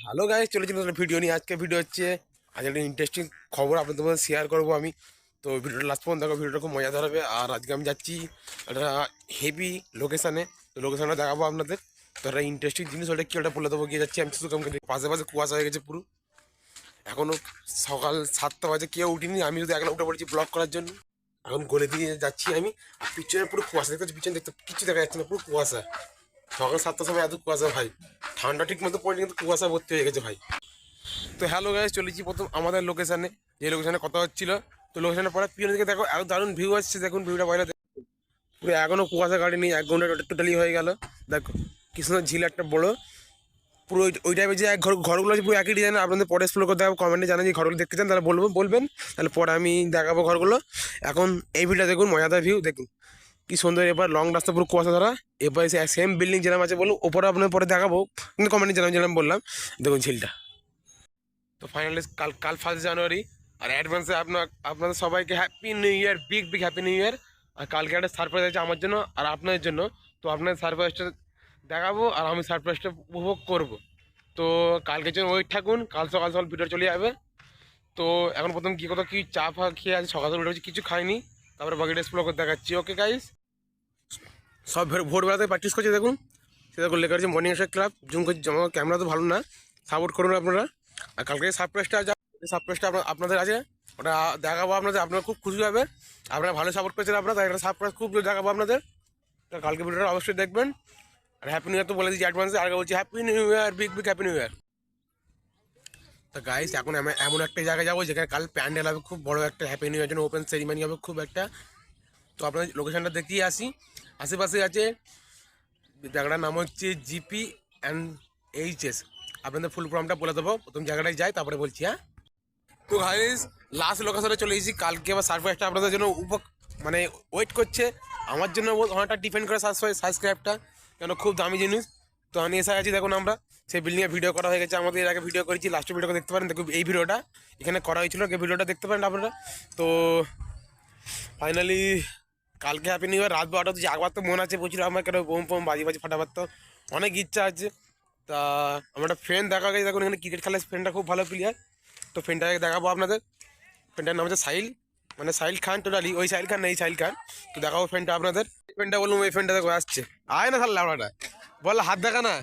Hello guys, চলেছি নতুন video নিয়ে। আজকে ভিডিও হচ্ছে আজ একটা ইন্টারেস্টিং খবর আপনাদের মধ্যে শেয়ার করবো আমি। তো ভিডিওটা লাস্ট পর্যন্ত দেখো, ভিডিওটা খুব মজাদার হবে। আর আজকে আমি যাচ্ছি একটা হেভি লোকেশানে। তো লোকেশানটা দেখাবো আপনাদের। তো একটা ইন্টারেস্টিং জিনিস, ওটা কি ওটা বলে দেবো। গিয়ে যাচ্ছি আমি শুধু কামকে, পাশে পাশে কুয়াশা হয়ে গেছে পুরো। এখনও সকাল 7টা বাজে, কেউ উঠিনি, আমি শুধু একলা উঠে পড়েছি ব্লগ করার জন্য। এখন গলে দিয়ে যাচ্ছি আমি, আর পিছনে পুরো কুয়াশা দেখতে পাচ্ছি, পিছনে দেখতে কিছু দেখা যাচ্ছে না, পুরো কুয়াশা। সকাল 7টার সময় এত কুয়াশা ভাই, ঠান্ডা ঠিক মতো পড়েনি কিন্তু কুয়াশা ভর্তি হয়ে গেছে ভাই। তো হ্যালো গাইস, চলেছি প্রথম আমাদের লোকেশানে, যে লোকেশানে কথা হচ্ছিল। তো লোকেশানে পরে পিছনে দিকে দেখো এত দারুণ ভিউ আসছে, দেখুন ভিউটা বাইরে পুরো এখনো কুয়াশা কাটেনি, 1 ঘন্টা টোটালি হয়ে গেল। দেখো কি সুন্দর ঝিল একটা বড়, পুরো ওই টাইপের যে ঘরগুলো আছে পুরো একই ডিজাইন। আপনাদের পরে এক্সপ্লোর করতে হবে, কমেন্টে জানান যে ঘরগুলো দেখতে চান, তাহলে বলবেন, তাহলে পরে আমি দেখাবো ঘরগুলো। এখন এই ভিউটা দেখুন, মজাদার ভিউ দেখুন কি সুন্দর। এবার লং রাস্তা পুরো কুয়াশা ধরা, এবার সেম বিল্ডিং যেরকম আছে বলুন, ওপরে আপনার পরে দেখাবো, কিন্তু কমেন্টে জানান যেরকম বললাম। দেখুন ঝিলটা। তো ফাইনালি কাল কাল 1 জানুয়ারি। আর অ্যাডভান্সে আপনাদের সবাইকে happy new year, big big happy new year. আর কালকে একটা সারপ্রাইজ আছে আমার জন্য আর আপনাদের জন্য। তো আপনাদের সারপ্রাইজটা দেখাবো আর আমি সারপ্রাইজটা উপভোগ করব। তো কালকের জন্য ওয়েট থাকুন, কাল সকাল সকাল ভিডিও চলে যাবে। তো এখন প্রথম কী কথা কি চা ফা খেয়ে আছে, সকাল সকাল উঠে হচ্ছে কিছু খাইনি, তারপরে বাকিটা এক্সপ্লোর করে দেখাচ্ছি। ওকে গাইস, সব ভোরবেলাতে প্র্যাকটিস করছে দেখুন। সে দেখুন লেখা আছে মর্নিং এক্সারসাইজ ক্লাব। জুম করছি, আমার ক্যামেরা তো ভালো না, সাপোর্ট করুন আপনারা। আর কালকে সারপ্রাইজটা আপনাদের আছে, ওটা দেখাবো আপনাদের, আপনারা খুব খুশি হবে। আপনারা ভালো সাপোর্ট পেয়েছেন, আপনারা তাই একটা সারপ্রাইজ খুব দেখাবো আপনাদের। তো কালকে ভিডিওটা অবশ্যই দেখবেন। আর হ্যাপি নিউ ইয়ার তো বলে দিচ্ছি অ্যাডভান্সে, আর বলছি happy new year, big big happy new ইয়ার। তো গাইস, এখন আমি এমন একটা জায়গায় যাবো যেখানে কাল প্যান্ডেল হবে খুব বড় একটা, হ্যাপি নিউ ইয়ার জন্য ওপেন সেরিমানি হবে খুব একটা। তো আপনাদের লোকেশনটা দেখিয়ে আসি। আশেপাশে আছে, জায়গাটার নাম হচ্ছে GP&HS। আপনাদের ফুল ফর্মটা বলে দেবো, প্রথম জায়গাটায় যাই তারপরে বলছি। হ্যাঁ, তো গাইস লাস্ট লোকেশনে চলে এসেছি। কালকে আবার সারপ্রাইজটা আপনাদের জন্য মানে ওয়েট করছে। আমার জন্য অনেকটা ডিপেন্ড করে সাবস্ক্রাইবটা, কেন খুব দামি জিনিস। তো আমি এসে আছি, দেখুন আমরা সেই বিল্ডিংয়ে ভিডিও করা হয়ে গেছে আমাদের, এর আগে ভিডিও করেছি, লাস্ট ভিডিওটা দেখতে পারেন। দেখুন এই ভিডিওটা এখানে করা হয়েছিল, ভিডিওটা দেখতে পারেন আপনারা। তো ফাইনালি কালকে হ্যাপি নিউ ইয়ার, রাত 12টা তো জাগবার তো মন আছে প্রচুর আমার, কেন বোম ফোম বাজি ফাটাবার তো অনেক ইচ্ছা আছে। তা আমার একটা ফ্রেন্ড দেখা গেছে, দেখুন এখানে ক্রিকেট খেলার ফ্রেন্ডটা খুব ভালো প্লেয়ার। তো ফ্রেন্ডটাকে দেখাবো আপনাদের। ফ্রেন্ডটার নাম হচ্ছে সাহিল, মানে সাহিল খান টোটালি, ওই সাহিল খান না, এই সাহিল খান। তো দেখাবো ফ্রেন্ডটা আপনাদের। ফ্রেন্ডটা বলুন, ওই ফ্রেন্ডটা দেখো আসছে, আয় না তাহলে লাউড়াটা বল, হাত দেখা না।